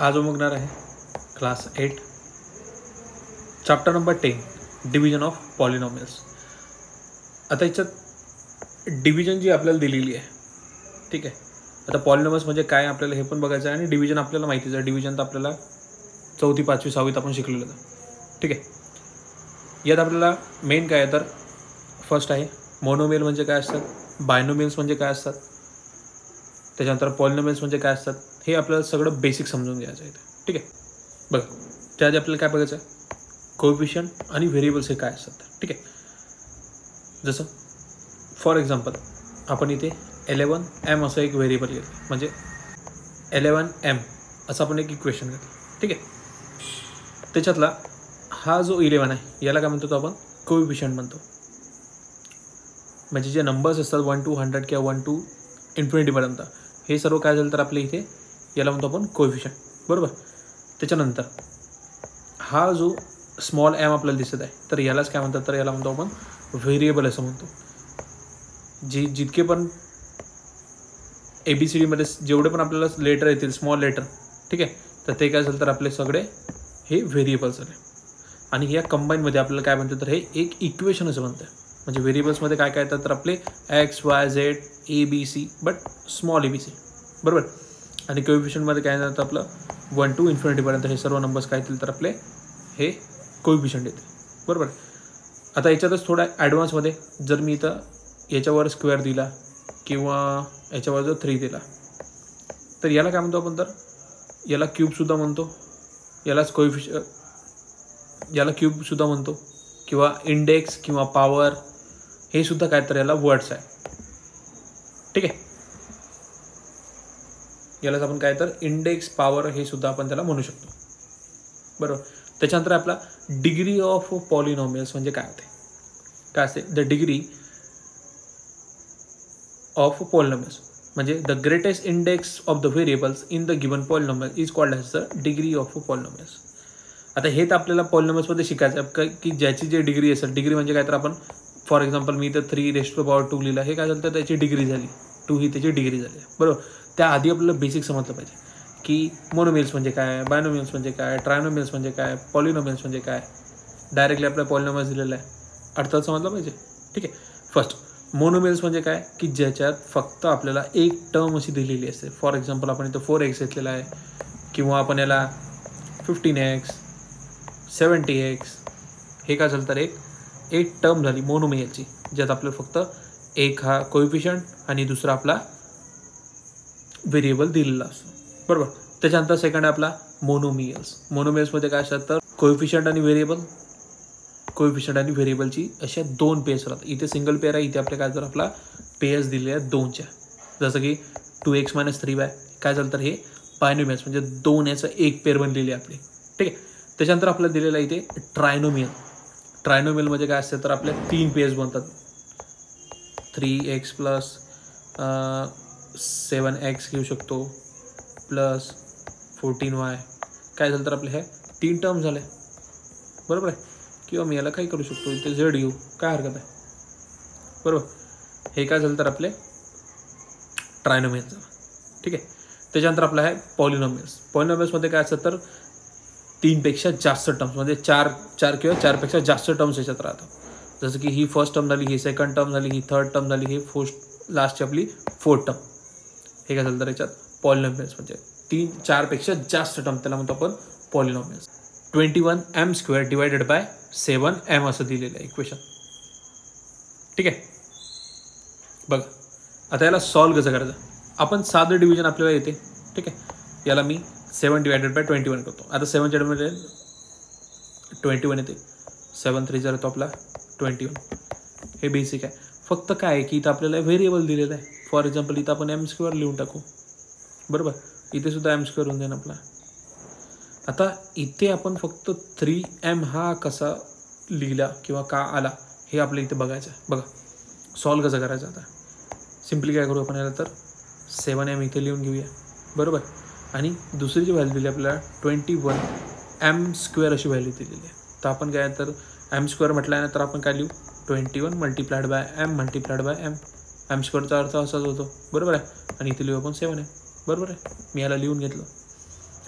आज बघणार आहे class 8 chapter number 10 division of polynomials. आता याच्यात डिव्हिजन जी आपल्याला दिलेली आहे, ठीक आहे. आता पॉलिनॉमियल्स म्हणजे काय आपल्याला हे पण बघायचं आहे आणि डिव्हिजन आपल्याला माहितीच आहे. डिव्हिजन तर आपल्याला 4थी 5वी 6वीत आपण शिकलेलं होतं, ठीक आहे. यात आपल्याला मेन काय आहे तर फर्स्ट आहे मोनोमियल म्हणजे काय असतात, बायनोमियल्स म्हणजे काय असतात, त्याच्यानंतर पॉलिनॉमियल्स म्हणजे काय असतात, हे आपल्याला सगळं बेसिक समजून घ्यायचं आहे, ठीक आहे. बघा त्याआधी आपल्याला काय बघायचं आहे, कोएफिशियंट आणि व्हेरिएबल्स हे काय असतात, ठीक आहे. जसं फॉर एक्झाम्पल आपण इथे 11m असं एक व्हेरिएबल घेतलं, म्हणजे 11m असं आपण एक इक्वेशन घेतलं, ठीक आहे. त्याच्यातला हा जो 11 आहे याला काय म्हणतो तो आपण कोएफिशियंट म्हणतो. म्हणजे जे नंबर्स असतात 1 to 100 किंवा 1 to इन्फिनिटीपर्यंत हे सर्व काय झालं तर आपल्या इथे याला म्हणतो आपण कोएफिशियंट, बरोबर. त्याच्यानंतर हा जो स्मॉल एम आपल्याला दिसत आहे तर यालाच काय म्हणतात तर याला म्हणतो आपण व्हेरिएबल असं म्हणतो. जितके पण ABCDमध्ये जेवढे पण आपल्याला लेटर येतील स्मॉल लेटर, ठीक आहे, तर ते काय झालं तर आपले सगळे हे व्हेरिएबल्स झाले. आणि ह्या कंबाईनमध्ये आपल्याला काय म्हणतात तर हे एक इक्वेशन असं म्हणतं. म्हणजे व्हेरिएबल्समध्ये काय काय येतात तर आपले XYZ ABC but small ABC, बरोबर. आणि कोएफिशियंटमध्ये काय येतं आपलं 1 to इन्फिनिटीपर्यंत हे सर्व नंबर्स काय येतील तर आपले हे कोएफिशियंट येते, बरोबर. आता याच्यातच थोडा ॲडव्हान्समध्ये जर मी इथं याच्यावर स्क्वेअर दिला किंवा याच्यावर जर 3 दिला तर याला काय म्हणतो आपण तर याला क्यूबसुद्धा म्हणतो, यालाच याला क्यूबसुद्धा म्हणतो किंवा इंडेक्स किंवा पॉवर हे सुद्धा काय तर याला वर्ड्स आहे, ठीक आहे. यालाच आपण काय तर इंडेक्स पॉवर हे सुद्धा आपण त्याला म्हणू शकतो, बरोबर. त्याच्यानंतर आपला डिग्री ऑफ पॉलिनॉमियल्स म्हणजे काय होते, काय असते द डिग्री ऑफ पॉलिनॉमियल्स म्हणजे the greatest index of the variables in the given polynomial is called as the degree of polynomials. आता हे तर आपल्याला पॉलिनॉमियल्समध्ये शिकायचं आहे की ज्याची जे डिग्री असेल, डिग्री म्हणजे काय तर आपण फॉर एक्झाम्पल मी तर 3⁻²² लिहिला, हे काय झालं तर त्याची डिग्री झाली 2 ही त्याची डिग्री झाली, बरोबर. त्याआधी आपल्याला बेसिक समजलं पाहिजे की मोनोमियल्स म्हणजे काय, बायनोमियल्स म्हणजे काय, ट्रायनोमियल्स म्हणजे काय, पॉलिनॉमियल्स म्हणजे काय. डायरेक्टली आपल्या पॉलिनॉमियल्स दिलेला आहे, अर्थात समजलं पाहिजे, ठीक आहे. फर्स्ट मोनोमियल्स म्हणजे काय की ज्याच्यात फक्त आपल्याला एक टर्म अशी दिलेली असते. फॉर एक्झाम्पल आपण इथं 4x घेतलेला आहे किंवा आपण याला 15x 70x हे काय झालं तर एक टर्म झाली मोनोमियलची, ज्यात आपल्याला फक्त एक हा कोएफिशियंट आणि दुसरा आपला व्हेरिएबल दिलेला असतो, बरोबर. त्याच्यानंतर सेकंड आहे आपला मोनोमियल्स. मोनोमियल्समध्ये काय असतात तर कोएफिशियंट आणि व्हेरिएबलची अशा 2 पेयर्स राहतात. इथे सिंगल पेअर आहे, इथे आपल्या काय तर आपला पेयर्स दिलेले आहेत 2च्या. जसं की 2x - 3y काय झालं तर हे बायनोमियल्स म्हणजे 2 याचं एक पेअर बनलेली आहे आपली, ठीक आहे. त्याच्यानंतर आपल्याला दिलेलं आहे इथे ट्रायनोमियल. ट्रायनोमियल म्हणजे काय असतं तर आपल्या 3 पेयर्स बनतात. 3x + 7x घेऊ शकतो प्लस 14y काय झालं तर आपले हे 3 टर्म झाले, बरोबर आहे. किंवा मी याला काही करू शकतो इथे z घेऊ, काय हरकत आहे, बरोबर. हे काय झालं तर आपले ट्रायनोमियल झालं, ठीक आहे. त्याच्यानंतर आपलं आहे पॉलिनॉमियल्स. पॉलिनॉमियल्समध्ये काय असतं तर 3 पेक्षा जास्त टर्म्स म्हणजे 4 किंवा 4पेक्षा जास्त टर्म्स याच्यात राहतात. जसं की ही फर्स्ट टर्म झाली, ही सेकंड टर्म झाली, ही थर्ड टर्म झाली, ही लास्टची आपली 4th टर्म. हे काय झालं तर याच्यात पॉलिनॉमियल्स म्हणजे 4पेक्षा जास्त टर्म, त्याला म्हणतो आपण polynomials. 21m² divided by 7m असं दिलेलं आहे इक्वेशन, ठीक आहे. बघा आता याला सॉल्व कसं करायचं. आपण साधं डिव्हिजन आपल्याला येते, ठीक आहे. याला मी 7/21 करतो. आता 7च्या मध्ये 21 येते, 7 3 येतो आपला 21. हे बेसिक आहे. फक्त काय आहे की इथं आपल्याला व्हेरिएबल दिलेलं आहे. फॉर एक्झाम्पल इथं आपण m² लिहून टाकू, बरोबर. इथे सुद्धा m² होऊन जाईल आपला. आता इथे आपण फक्त 3m हा कसा लिहिला किंवा का आला हे आपल्या इथे बघायचं आहे. बघा सॉल्व कसं करायचं. आता सिम्पली काय करू आपण याला तर 7m इथे लिहून घेऊया, बरोबर. आणि दुसरी जी व्हॅल्यू दिली आपल्याला 21m² अशी व्हॅल्यू दिलेली आहे. तर आपण काय तर m² म्हटल्यानंतर आपण काय लिहू 21 × m × m. m²चा अर्थ असाच होतो, बरोबर आहे. आणि इथे लिहू आपण 7m, बरोबर आहे. मी याला लिहून घेतलं.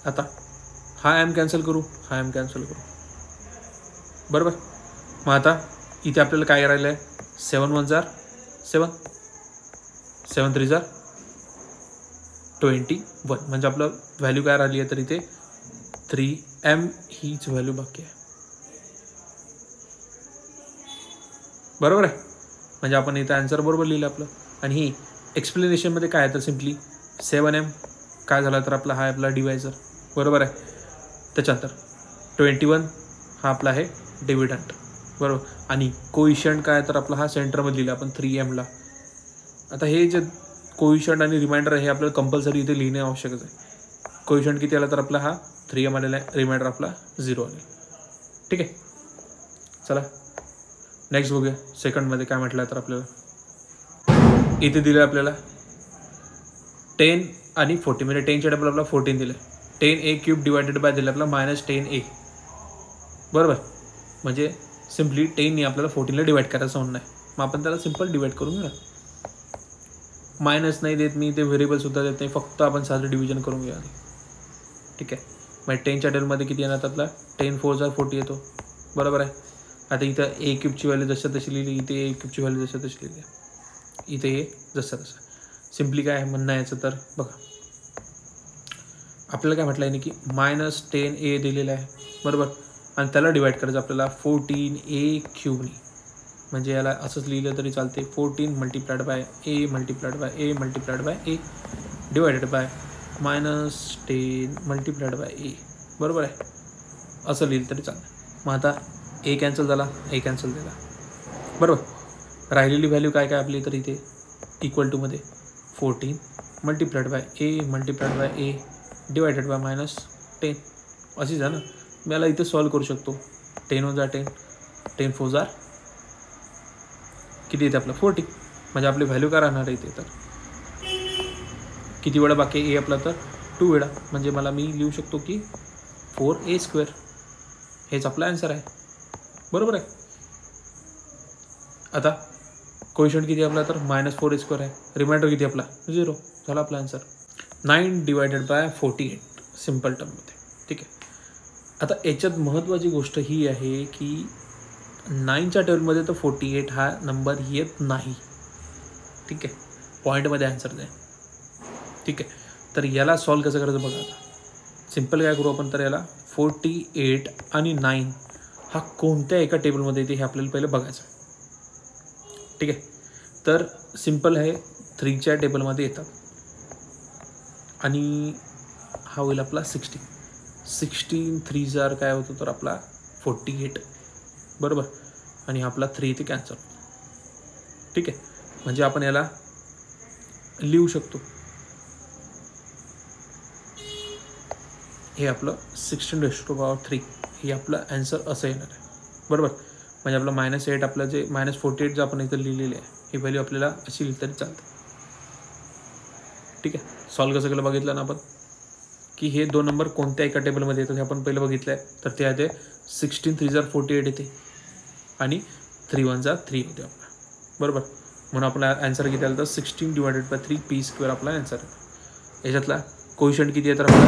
आता हा एम कॅन्सल करू, हा एम कॅन्सल करू, बरोबर. मग आता इथे आपल्याला काय राहिलं आहे, 7 1 जार 7, 7 3 जार 21, म्हणजे आपलं व्हॅल्यू काय राहिली आहे तर इथे 3m हीच व्हॅल्यू बाकी आहे, बरोबर आहे. म्हणजे आपण इथं आन्सर बरोबर लिहिलं आपलं. आणि ही एक्सप्लेनेशनमध्ये काय आहे तर सिम्पली 7m काय झाला तर आपला हा आपला डिवायझर, बरोबर आहे. त्याच्यानंतर 21 हा आपला आहे डिव्हिडंट, बरोबर. आणि कोइशंट काय तर आपला हा सेंटरमध्ये लिहिला आपण 3mला. आता हे जे कोइशंट आणि रिमाइंडर आहे हे आपल्याला कंपल्सरी इथे लिहिणे आवश्यकच आहे. कोइशंट किती आला तर आपला हा 3m आलेला आहे, रिमाइंडर आपला 0 आलेला. ठीक आहे, चला नेक्स्ट बघूया. सेकंडमध्ये काय म्हटलं तर आपल्याला इथे दिलं आपल्याला 10 आणि 40, म्हणजे 10च्या टेबल आपला 14 दिलं. 10a³ डिवायडेड बाय दिलं आपला -10a, बरोबर. म्हणजे सिम्पली 10ने आपल्याला 14ला डिवाइड करायचं म्हणणं आहे. मग आपण त्याला सिम्पल डिवाइड करून घेऊया. मायनस नाही देत मी, ते व्हेरिएबलसुद्धा देत नाही, फक्त आपण साधं डिव्हिजन करून घेऊया. ठीक आहे, मग 10च्या टेबलमध्ये किती येणार आपला 10 4 जार 40 येतो, बरोबर आहे. आता इथं a³ व्हॅल्यू जसं तशी लिहिली, इथे a³ व्हॅल्यू जसं तशी लिहिली, इथे हे जसं तसं. सिम्पली काय म्हणणं याचं तर बघा, आपल्याला काय म्हटलं आहे की -10a दिलेलं आहे, बरोबर. आणि त्याला डिवाइड करायचं आपल्याला 14a³नी. म्हणजे याला असंच लिहिलं तरी चालते, 14 multiplied by a multiplied by a multiplied by a divided by -10 multiplied by a, बरोबर आहे. असं लिहिलं तरी चालतं. मग आता a कॅन्सल झाला, a कॅन्सल झाला, बरोबर. राहिलेली व्हॅल्यू काय काय आपली तर इथे इक्वल टूमध्ये 14 multiplied by a multiplied by a divided by -10 अशीच आहे ना. मी याला इथे सॉल्व करू शकतो. 10 1 जार 10, 10 4 जार किती येते आपलं 40. म्हणजे आपली व्हॅल्यू काय राहणार आहे इथे तर किती वेळा बाकी ए आपला तर 2 वेळा. म्हणजे मला मी लिहू शकतो की 4a². हेच आपला आन्सर आहे, बरोबर आहे. आता कोइशंट किती आपला तर -4a² आहे, रिमाइंडर किती आपला 0, झाला आपला आन्सर. 9 डिवायडेड बाय 48 सिम्पल टर्ममध्ये. ठीक आहे, आता याच्यात महत्त्वाची गोष्ट ही आहे की 9च्या टेबलमध्ये तर 48 हा नंबर येत नाही. ठीक आहे, पॉईंटमध्ये आन्सर द्या. ठीक आहे, तर याला सॉल्व कसं करायचं बघा. आता सिम्पल काय करू आपण तर याला 48 आणि 9 हा कोणत्या एका टेबलमध्ये येते हे आपल्याला पहिलं बघायचं. ठीक आहे, तर सिम्पल आहे 3च्या टेबलमध्ये येतात आणि हा होईल आपला 16 3 जार काय होतो तर आपला 48, बरोबर. आणि हा आपला 3 इथे कॅन्सल. ठीक आहे, म्हणजे आपण याला लिहू शकतो, हे आपलं 16⁻³ हे आपलं आन्सर असं येणार आहे, बरोबर. म्हणजे आपलं -8 आपलं जे -48 जे आपण इथं लिहिलेले आहे ही व्हॅल्यू आपल्याला अशी लिहिली तरी चालते. ठीक आहे, सॉल्व कसं केलं बघितलं ना आपण की हे 2 नंबर कोणत्या एका टेबलमध्ये येतात हे आपण पहिलं बघितलं आहे. तर ते आहे 16 3 जार 48 येते आणि 3 1 जार 3 होते आपला, बरोबर. म्हणून आपला आन्सर किती आला तर 16 डिवायडेड बाय 3 p² आपला आन्सर आहे. याच्यातला कोइशंट किती आहे तर आपला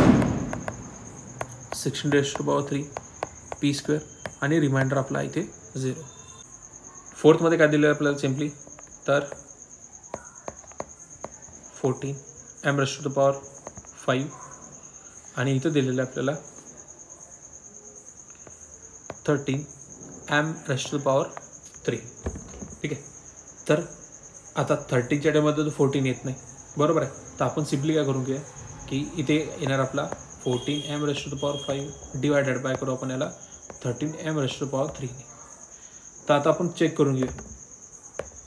16⁻³ p² आणि रिमाइंडर आपला इथे 0. फोर्थमध्ये काय दिलं आहे आपल्याला सिम्पली तर 14m⁻5 आणि इथं दिलेलं आहे आपल्याला 13m⁻3. ठीक आहे, तर आता 30च्या टेबलमध्ये तो 14 येत नाही, बरोबर आहे. तर आपण सिम्पली काय करून घेऊया की इथे येणार आपला 14m⁻5 डिवायडेड बाय करू आपण याला 13m⁻3. तर आता आपण चेक करून घेऊया.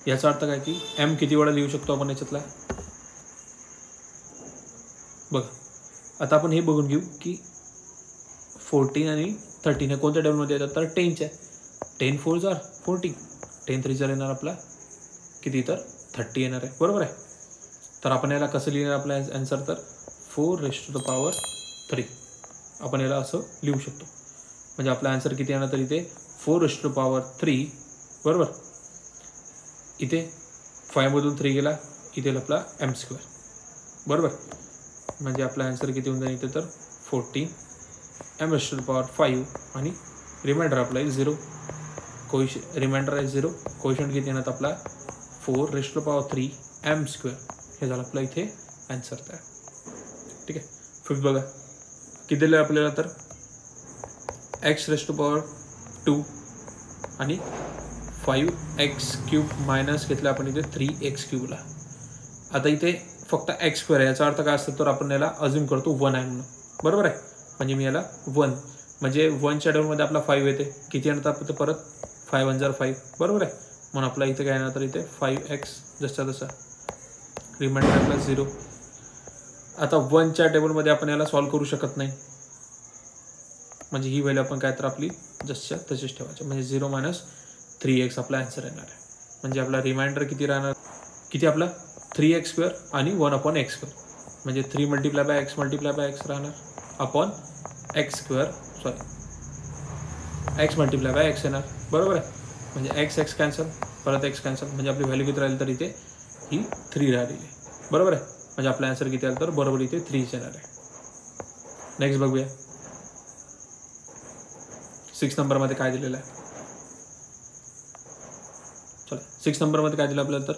याचा अर्थ काय की m किती वेळा लिहू शकतो आपण याच्यातला बघा. आता आपण हे बघून घेऊ की 14 आणि 13 हे कोणत्या टेबलमध्ये येतात तर 10च्या. 10 4 जार 40, 10 3 जार येणार आपला किती तर 30 येणार आहे, बरोबर आहे. तर आपण याला कसं लिहिणार आपला आन्सर तर 4⁻³ आपण याला असं लिहू शकतो. म्हणजे आपला आन्सर किती येणार तर इथे 4⁻3, बरोबर. इथे 5मधून 3 गेला, इथे आपला m², बरोबर. म्हणजे आपला आन्सर किती होऊन जाईल इथे तर 14 M raised to the power 5 आणि रिमाइंडर आपला आहे 0. रिमाइंडर आहे 0. कोइशंट किती येणार आपला 4 raised to the power 3 M square. हे झालं आपला इथे आन्सर तयार. ठीक आहे. फिफ्थ बघा किती दिलं आपल्याला तर एक्स रेस्ट टू पॉवर 2 आणि 5x³ मायनस घेतलं आपण इथे 3x³ ला. आता इथे फक्त x स्क्वेअर आहे, याचा अर्थ काय असतं तर आपण याला अज्युम करतो 1 आहे म्हणून. बरोबर आहे. म्हणजे मी याला 1 म्हणजे 1च्या टेबलमध्ये आपला 5 येते. किती येणार आपलं परत 5 1 जार 5. बरोबर आहे. म्हणून आपला इथे काय येणार तर इथे 5x जसा तसा. रिमाइंडर आपला 0. आता 1च्या टेबलमध्ये आपण याला सॉल्व्ह करू शकत नाही, म्हणजे ही व्हॅल्यू आपण काय तर आपली जसच्या तशीच ठेवायची. म्हणजे 0 - 3x आपला आन्सर येणार आहे. म्हणजे आपला रिमाइंडर किती राहणार, किती आपला 3x² आणि 1/x². म्हणजे 3 × x × x राहणार upon x², sorry x × x येणार. बरोबर आहे. म्हणजे x कॅन्सल, परत x कॅन्सल, म्हणजे आपली व्हॅल्यू किती राहील तर इथे ही 3 राहिलेली आहे. बरोबर आहे. म्हणजे आपला आन्सर किती आला तर बरोबर इथे 3 येणार आहे. नेक्स्ट बघूया 6 नंबरमध्ये काय दिलेलं आहे. चला 6 नंबरमध्ये काय दिलं आपल्याला तर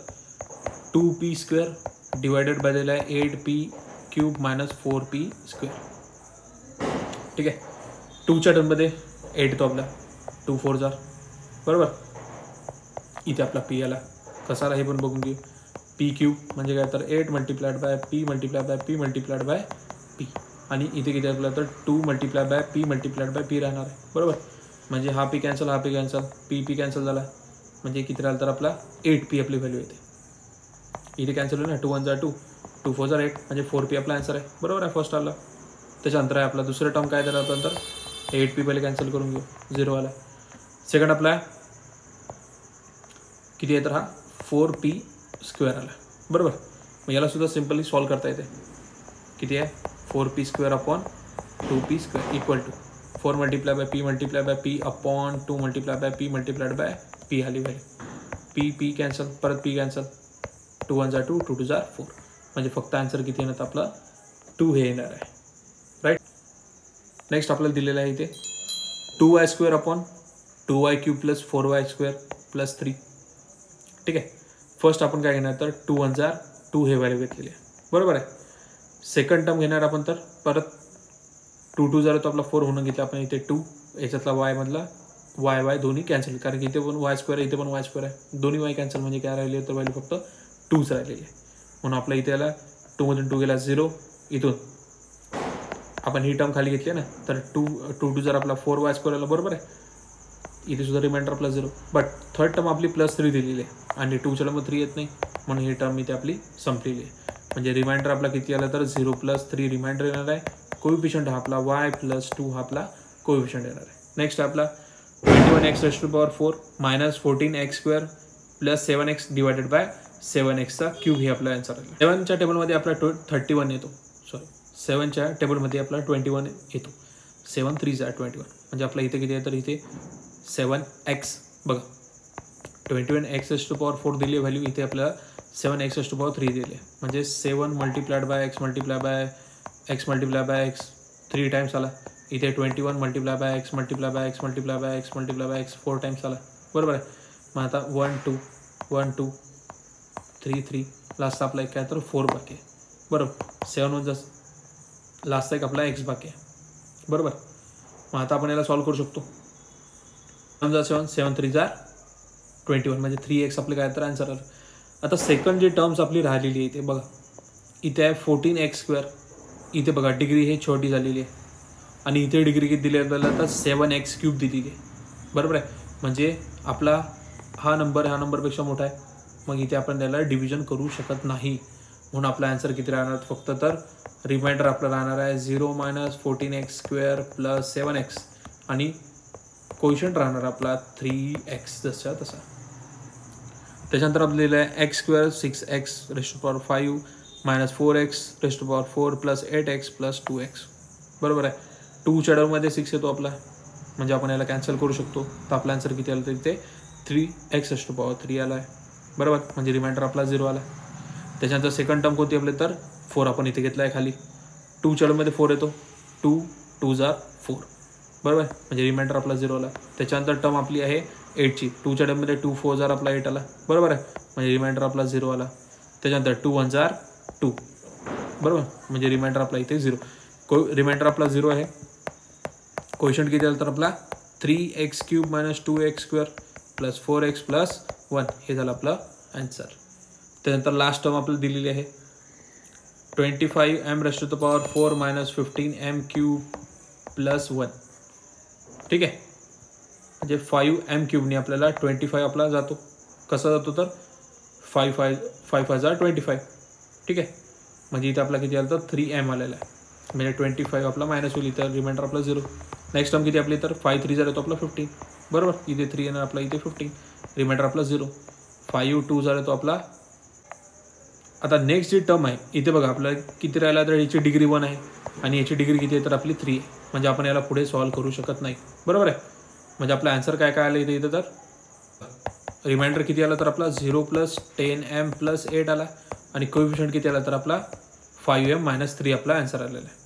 2p² डिवायडेड बाय दिलं आहे 8p³ - 4p². ठीक आहे. 2च्या टर्ममध्ये 8 येतो आपला 2 4 जार. बरोबर. इथे आपला p आला. कसा आला हे पण बघून घेऊ. p³ म्हणजे काय तर 8 × p × p × p आणि इथे किती आपला तर 2 × p × p राहणार आहे. बरोबर. म्हणजे हा p कॅन्सल, हा p कॅन्सल, p कॅन्सल झाला. म्हणजे किती राहिला तर आपला 8p आपली व्हॅल्यू येते. इथे कॅन्सल होईल ना. 2 1 जार 2, 2 4 जार 8 म्हणजे 4p आपला आन्सर आहे. बरोबर आहे. फर्स्ट आला. त्याच्यानंतर आहे आपला दुसरं टर्म काय झालं आपण तर 8p पहिले कॅन्सल करून घेऊ, 0 आला. सेकंड आपला किती आहे तर हा 4p² आला. बरोबर. मग याला सुद्धा सिम्पली सॉल्व करता येते. किती आहे 4p² upon 2p² equal to 4 × p upon 2 × p आली व्हॅल्यू. p कॅन्सल, परत p कॅन्सल, 2 1 जार 2, 2 2 जार 4. म्हणजे फक्त आन्सर किती येणार आपला 2 हे येणार आहे. राईट. नेक्स्ट आपल्याला दिलेलं आहे इथे 2y² अपॉन 2y³ + 4y² + 3. ठीक आहे. फर्स्ट आपण काय घेणार तर 2 1 जार 2 हे व्हॅल्यू घेतलेली आहे. बरोबर आहे. सेकंड टर्म घेणार आपण तर परत 2 2 जार तो आपला 4 होऊन घेतला आपण इथे 2. याच्यातला y मधला y दोन्ही कॅन्सल, कारण की इथे पण y² इथे पण y² आहे. दोन्ही y कॅन्सल म्हणजे काय राहिले तर व्हॅल्यू फक्त 2च राहिलेली आहे. म्हणून आपला इथे आला 2 मधून 2 गेला 0. इथून आपण ही टर्म खाली घेतली ना तर 2 2 जर आपला 4y² आला. बरोबर आहे. इथे सुद्धा रिमाइंडर आपला 0. बट थर्ड टर्म आपली +3 दिलेली आहे आणि 2च्या मग 3 येत नाही, म्हणून ही टर्म इथे आपली संपलेली आहे. म्हणजे रिमाइंडर आपला किती आला तर 0 + 3 रिमाइंडर येणार आहे. कोएफिशियंट हा आपला y + 2 हा आपला कोएफिशियंट येणार आहे. नेक्स्ट आपला 21x⁴ - 14x² + 7x divided by 7x³ हे आपला आन्सर आहे. 7च्या टेबलमध्ये आपला 31 येतो. सॉरी 7च्या टेबलमध्ये आपला 21 येतो. 7 3 = 21. म्हणजे आपला इथे किती आहे तर इथे 7x. बघा 21x⁴ दिली व्हॅल्यू, इथे आपल्याला 7x⁴ दिली आहे. म्हणजे 7 × x × x 3 टाइम्स आला. इथे 21 × x × x 4 टाइम्स आला. बरोबर आहे. मग आता 1 2 1 2 3 3 लास्ट आपला एक काय तर 4 बाकी आहे. बरोबर. 7 1 लास्ट एक आपला x बाकी आहे. बरोबर. मग आता आपण याला सॉल्व्ह करू शकतो. 7 7 3 = 21 म्हणजे 3x आपले काय तर आन्सर आलं. आता सेकंड जी टर्म्स आपली राहिलेली आहे इथे बघा, इथे आहे 14x². इथे बघा डिग्री हे छोटी झालेली आहे आणि इथे डिग्री किती दिली आपल्याला तर 7x³ दिलेली आहे. बरोबर आहे. म्हणजे आपला हा नंबर ह्या नंबरपेक्षा मोठा आहे. मग इथे आपण त्याला डिव्हिजन करू शकत नाही, म्हणून आपला आन्सर किती राहणार फक्त तर रिमाइंडर आपला राहणार आहे 0 - 14x² + 7x आणि कोएफिशियंट राहणार आपला 3x जसा तसा. त्याच्यानंतर आपलं दिलं आहे x² 6x⁵ - 4x⁴ + 8x + 2x. बरोबर आहे. 2च्या टर्ममध्ये 6 येतो आपला, म्हणजे आपण याला कॅन्सल करू शकतो. तर आपला आन्सर किती आला तर इथे 3x⁴ आला आहे. बरोबर. म्हणजे रिमाइंडर आपला 0 आला. त्याच्यानंतर सेकंड टर्म कोणती आपले तर 4 आपण इथे घेतला आहे खाली. 2च्या टर्ममध्ये 4 येतो. 2 2 जार 4 बरोबर, म्हणजे रिमाइंडर आपला 0 आला. त्याच्यानंतर टर्म आपली आहे 8ची. 2च्या टर्ममध्ये 2 4 जार आपला 8 आला. बरोबर आहे, म्हणजे रिमाइंडर आपला 0 आला. त्याच्यानंतर 2 1 जार 2. बरोबर, म्हणजे रिमाइंडर आपला इथे 0. रिमाइंडर आपला 0 आहे. क्वेश्चन किती आलं तर आपला 3x³ - 2x² + 4x + 1 हे झालं आपलं आन्सर. त्यानंतर लास्ट टर्म आपल्याला दिलेली आहे 25m⁴ - 15m³ + 1. ठीक आहे, म्हणजे 5m³ आपल्याला 25 आपला जातो. कसा जातो तर 5 5 = 25. ठीक आहे, म्हणजे इथे आपला किती आलं तर 3m आलेला आहे. म्हणजे 25 आपला मायनस होईल, इथं रिमाइंडर आपला 0. नेक्स्ट टर्म किती आपली तर 5 3 येतो आपला 15. बरोबर, इथे 3 येणार आपला, इथे 15. रिमाइंडर आपला 0. 5 2 येतो आपला. आता नेक्स्ट जी टर्म आहे इथे बघा आपल्याला किती राहिला तर याची डिग्री 1 आहे आणि याची डिग्री किती आहे तर आपली 3 आहे. म्हणजे आपण याला पुढे सॉल्व्ह करू शकत नाही. बरोबर आहे, म्हणजे आपला आन्सर काय काय आलं इथे तर रिमाइंडर किती आला तर आपला 0 + 10m + 8 आला आणि कोएफिशियंट किती आला तर आपला 5m - 3 आपला आन्सर आलेला आहे.